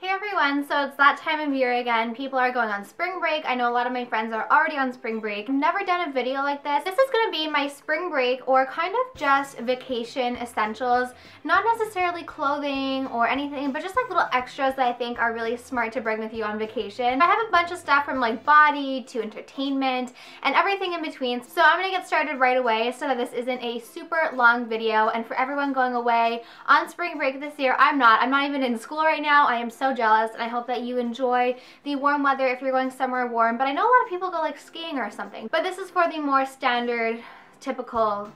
Hey everyone, so it's that time of year again. People are going on spring break. I know a lot of my friends are already on spring break. I've never done a video like this. This is going to be my spring break or kind of just vacation essentials. Not necessarily clothing or anything, but just like little extras that I think are really smart to bring with you on vacation. I have a bunch of stuff from like body to entertainment and everything in between. So I'm going to get started right away so that this isn't a super long video. And for everyone going away on spring break this year, I'm not even in school right now. I am so jealous, and I hope that you enjoy the warm weather if you're going somewhere warm. But I know a lot of people go like skiing or something, but this is for the more standard, typical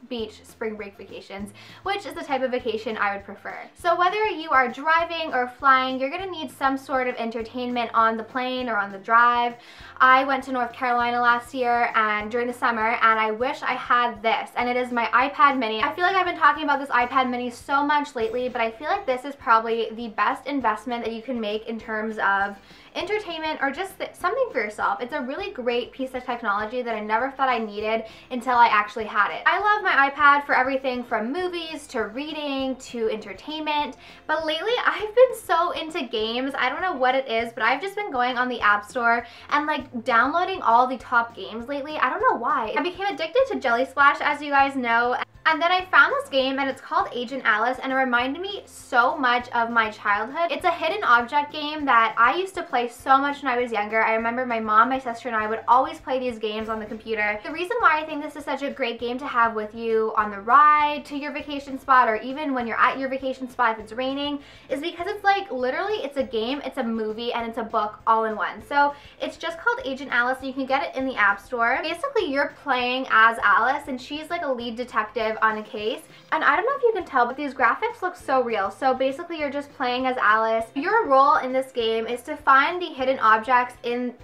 beach spring break vacations, which is the type of vacation I would prefer. So whether you are driving or flying, you're gonna need some sort of entertainment on the plane or on the drive. I went to North Carolina last year and during the summer, and I wish I had this, and it is my iPad mini. I feel like I've been talking about this iPad mini so much lately, but I feel like this is probably the best investment that you can make in terms of entertainment or just something for yourself. It's a really great piece of technology that I never thought I needed until I actually had it. I love my iPad for everything from movies to reading to entertainment, but lately I've been so into games. I don't know what it is, but I've just been going on the App Store and like downloading all the top games lately. I don't know why. I became addicted to Jelly Splash, as you guys know. And then I found this game, and it's called Agent Alice, and it reminded me so much of my childhood. It's a hidden object game that I used to play so much when I was younger. I remember my mom, my sister, and I would always play these games on the computer. The reason why I think this is such a great game to have with you on the ride to your vacation spot, or even when you're at your vacation spot if it's raining, is because it's like literally it's a game, it's a movie, and it's a book all in one. So it's just called Agent Alice, and you can get it in the App Store. Basically, you're playing as Alice, and she's like a lead detective on a case. And I don't know if you can tell, but these graphics look so real. So basically you're just playing as Alice. Your role in this game is to find the hidden objects in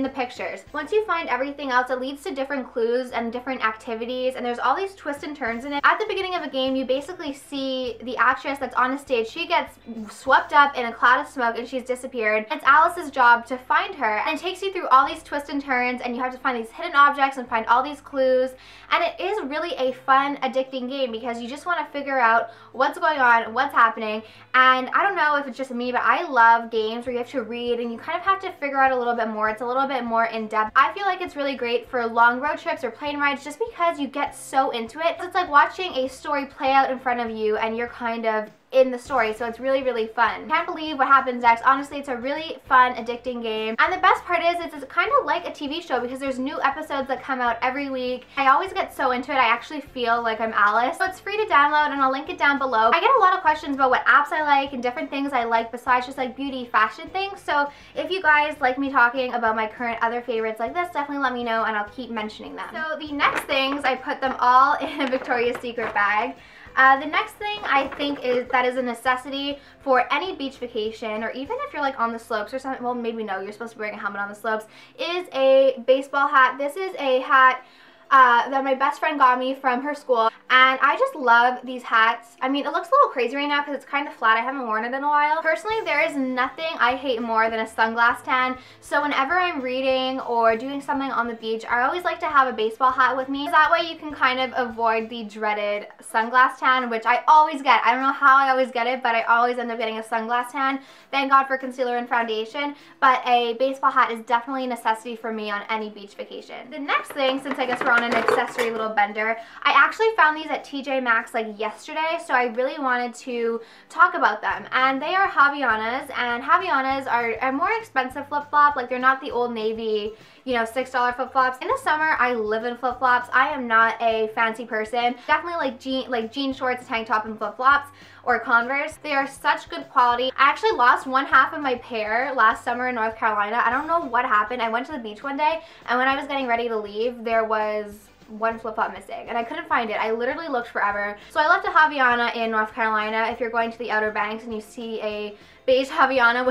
the pictures. Once you find everything else, it leads to different clues and different activities, and there's all these twists and turns in it. At the beginning of a game, you basically see the actress that's on a stage. She gets swept up in a cloud of smoke and she's disappeared. It's Alice's job to find her, and it takes you through all these twists and turns, and you have to find these hidden objects and find all these clues. And it is really a fun, addicting game because you just want to figure out what's going on, what's happening. And I don't know if it's just me, but I love games where you have to read and you kind of have to figure out a little bit more. It's a little bit more in-depth. I feel like it's really great for long road trips or plane rides just because you get so into it. It's like watching a story play out in front of you and you're kind of in the story, so it's really, really fun. Can't believe what happens next. Honestly, it's a really fun, addicting game. And the best part is it's kind of like a TV show because there's new episodes that come out every week. I always get so into it, I actually feel like I'm Alice. So it's free to download, and I'll link it down below. I get a lot of questions about what apps I like and different things I like besides just like beauty, fashion things. So if you guys like me talking about my current other favorites like this, definitely let me know and I'll keep mentioning them. So the next things, I put them all in a Victoria's Secret bag. The next thing I think is a necessity for any beach vacation, or even if you're like on the slopes or something, well maybe no, you're supposed to be wearing a helmet on the slopes, is a baseball hat. This is a hat that my best friend got me from her school, and I just love these hats. I mean, it looks a little crazy right now because it's kind of flat. I haven't worn it in a while. Personally, there is nothing I hate more than a sunglass tan, so whenever I'm reading or doing something on the beach, I always like to have a baseball hat with me. That way you can kind of avoid the dreaded sunglass tan, which I always get. I don't know how I always get it, but I always end up getting a sunglass tan. Thank God for concealer and foundation, but a baseball hat is definitely a necessity for me on any beach vacation. The next thing, since I guess we're on an accessory little bender, I actually found these at TJ Maxx like yesterday, so I really wanted to talk about them. And they are Havaianas, and Havaianas are a more expensive flip-flop. Like, they're not the Old Navy, you know, $6 flip-flops. In the summer, I live in flip-flops. I am not a fancy person. Definitely like jean shorts, tank top, and flip-flops, or Converse. They are such good quality. I actually lost one half of my pair last summer in North Carolina. I don't know what happened. I went to the beach one day, and when I was getting ready to leave, there was one flip-flop missing, and I couldn't find it. I literally looked forever. So I left a Havaiana in North Carolina. If you're going to the Outer Banks and you see a beige Havaiana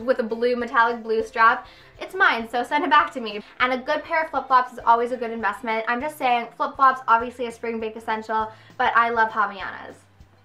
with a blue, metallic blue strap, it's mine, so send it back to me. And a good pair of flip-flops is always a good investment. I'm just saying, flip-flops, obviously a spring break essential, but I love Havaianas.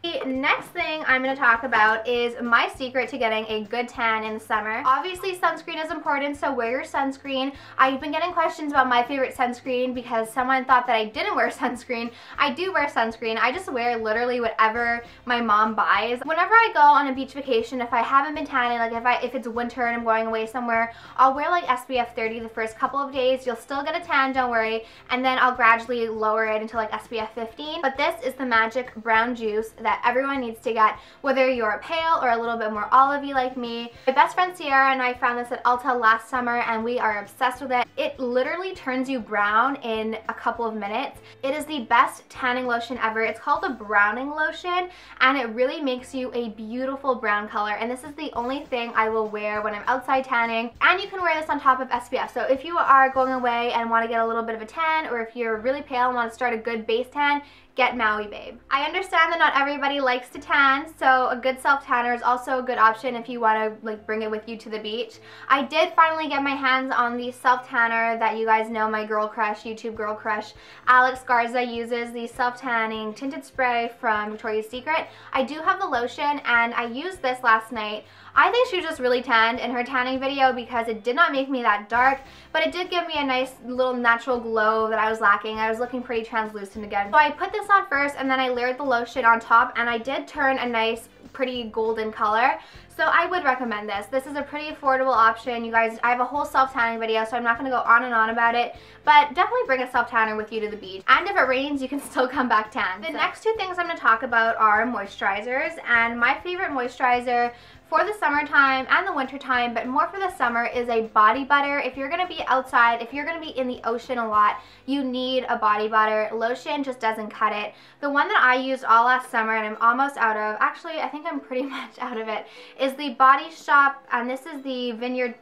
The next thing I'm going to talk about is my secret to getting a good tan in the summer. Obviously, sunscreen is important, so wear your sunscreen. I've been getting questions about my favorite sunscreen because someone thought that I didn't wear sunscreen. I do wear sunscreen. I just wear literally whatever my mom buys. Whenever I go on a beach vacation, if I haven't been tanning, like if it's winter and I'm going away somewhere, I'll wear like SPF 30 the first couple of days. You'll still get a tan, don't worry, and then I'll gradually lower it until like SPF 15. But this is the magic brown juice that everyone needs to get, whether you're pale or a little bit more olivey like me. My best friend Sierra and I found this at Ulta last summer and we are obsessed with it. It literally turns you brown in a couple of minutes. It is the best tanning lotion ever. It's called the browning lotion and it really makes you a beautiful brown color, and this is the only thing I will wear when I'm outside tanning. And you can wear this on top of SPF, so if you are going away and want to get a little bit of a tan, or if you're really pale and want to start a good base tan, get Maui Babe. I understand that not everybody likes to tan, so a good self tanner is also a good option if you want to like bring it with you to the beach. I did finally get my hands on the self tanner that you guys know, my girl crush, YouTube girl crush, Alex Garza uses, the self tanning tinted spray from Victoria's Secret. I do have the lotion and I used this last night. I think she was just really tanned in her tanning video because it did not make me that dark, but it did give me a nice little natural glow that I was lacking. I was looking pretty translucent again. So I put this on first and then I layered the lotion on top and I did turn a nice pretty golden color. So I would recommend this. This is a pretty affordable option. You guys, I have a whole self-tanning video, so I'm not going to go on and on about it, but definitely bring a self-tanner with you to the beach. And if it rains, you can still come back tan. The next two things I'm going to talk about are moisturizers, and my favorite moisturizer for the summertime and the winter time, but more for the summer, is a body butter. If you're going to be outside, if you're going to be in the ocean a lot, you need a body butter. Lotion just doesn't cut it. The one that I used all last summer and I'm almost out of, actually I think I'm pretty much out of it, is the Body Shop, and this is the Vineyard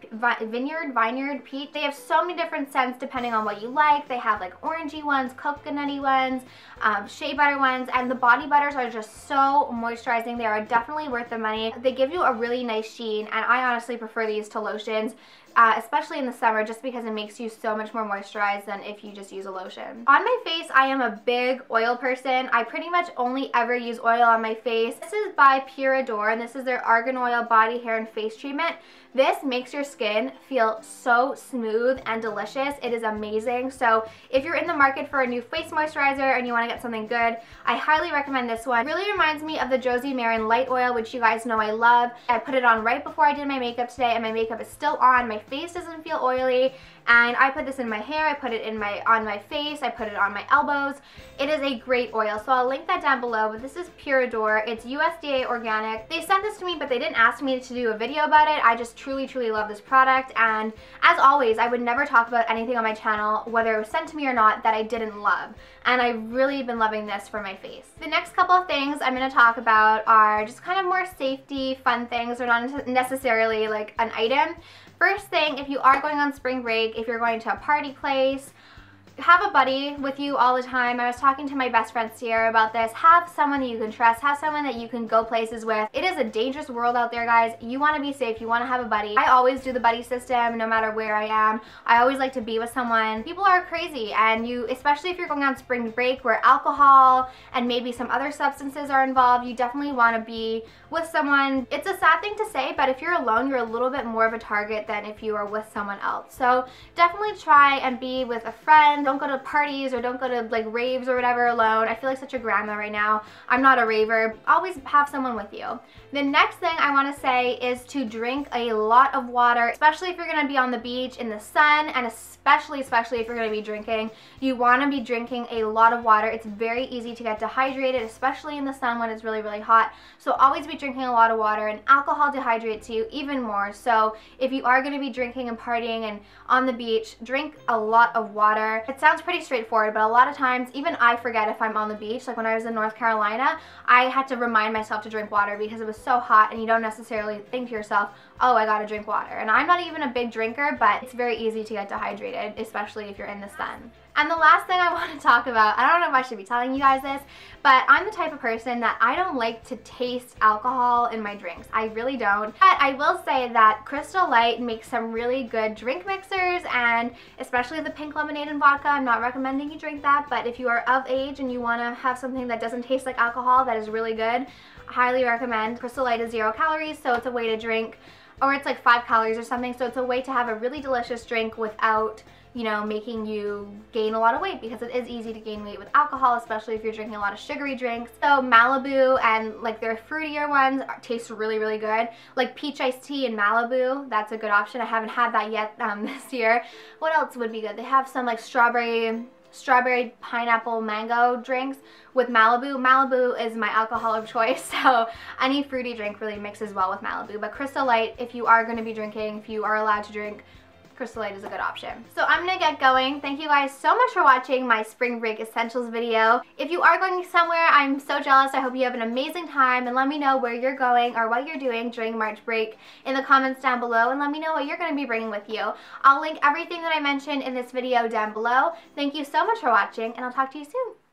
Peach. They have so many different scents depending on what you like. They have like orangey ones, coconutty ones, shea butter ones, and the body butters are just so moisturizing. They are definitely worth the money. They give you a really nice sheen, and I honestly prefer these to lotions, especially in the summer, just because it makes you so much more moisturized than if you just use a lotion. On my face, I am a big oil person. I pretty much only ever use oil on my face. This is by Pure Adore, and this is their Argan Oil Body, Hair, and Face Treatment. This makes your skin feel so smooth and delicious. It is amazing. So if you're in the market for a new face moisturizer and you want to get something good, I highly recommend this one. It really reminds me of the Josie Maran Light Oil, which you guys know I love. I put it on right before I did my makeup today, and my makeup is still on. My face doesn't feel oily, and I put this in my hair, I put it on my face, I put it on my elbows. It is a great oil, so I'll link that down below, but this is Pure Adore. It's USDA organic. They sent this to me, but they didn't ask me to do a video about it. I just truly love this product, and as always, I would never talk about anything on my channel, whether it was sent to me or not, that I didn't love, and I've really been loving this for my face. The next couple of things I'm going to talk about are just kind of more safety, fun things. They're not necessarily like an item. First thing, if you are going on spring break, if you're going to a party place, have a buddy with you all the time. I was talking to my best friend Sierra about this. Have someone that you can trust. Have someone that you can go places with. It is a dangerous world out there, guys. You want to be safe. You want to have a buddy. I always do the buddy system no matter where I am. I always like to be with someone. People are crazy, and especially if you're going on spring break where alcohol and maybe some other substances are involved, you definitely want to be with someone. It's a sad thing to say, but if you're alone, you're a little bit more of a target than if you are with someone else. So definitely try and be with a friend. Don't go to parties or don't go to like raves or whatever alone. I feel like such a grandma right now. I'm not a raver. Always have someone with you. The next thing I want to say is to drink a lot of water, especially if you're going to be on the beach in the sun, and especially if you're going to be drinking. You want to be drinking a lot of water. It's very easy to get dehydrated, especially in the sun when it's really hot. So always be drinking a lot of water, and alcohol dehydrates you even more. So if you are going to be drinking and partying and on the beach, drink a lot of water. It sounds pretty straightforward, but a lot of times even I forget if I'm on the beach. Like when I was in North Carolina, I had to remind myself to drink water because it was so hot, and you don't necessarily think to yourself, oh, I gotta drink water. And I'm not even a big drinker, but it's very easy to get dehydrated, especially if you're in the sun. And the last thing I want to talk about, I don't know if I should be telling you guys this, but I'm the type of person that I don't like to taste alcohol in my drinks. I really don't. But I will say that Crystal Light makes some really good drink mixers, and especially the pink lemonade and vodka. I'm not recommending you drink that, but if you are of age and you want to have something that doesn't taste like alcohol that is really good, I highly recommend. Crystal Light is 0 calories, so it's a way to drink, or it's like 5 calories or something, so it's a way to have a really delicious drink without, you know, making you gain a lot of weight, because it is easy to gain weight with alcohol, especially if you're drinking a lot of sugary drinks. So Malibu and like their fruitier ones taste really, really good. Like peach iced tea in Malibu, that's a good option. I haven't had that yet this year. What else would be good? They have some like strawberry, pineapple, mango drinks with Malibu. Malibu is my alcohol of choice, so any fruity drink really mixes well with Malibu. But Crystal Light, if you are going to be drinking, if you are allowed to drink, Crystal Light is a good option. So I'm gonna get going. Thank you guys so much for watching my spring break essentials video. If you are going somewhere, I'm so jealous. I hope you have an amazing time, and let me know where you're going or what you're doing during March break in the comments down below, and let me know what you're gonna be bringing with you. I'll link everything that I mentioned in this video down below. Thank you so much for watching, and I'll talk to you soon.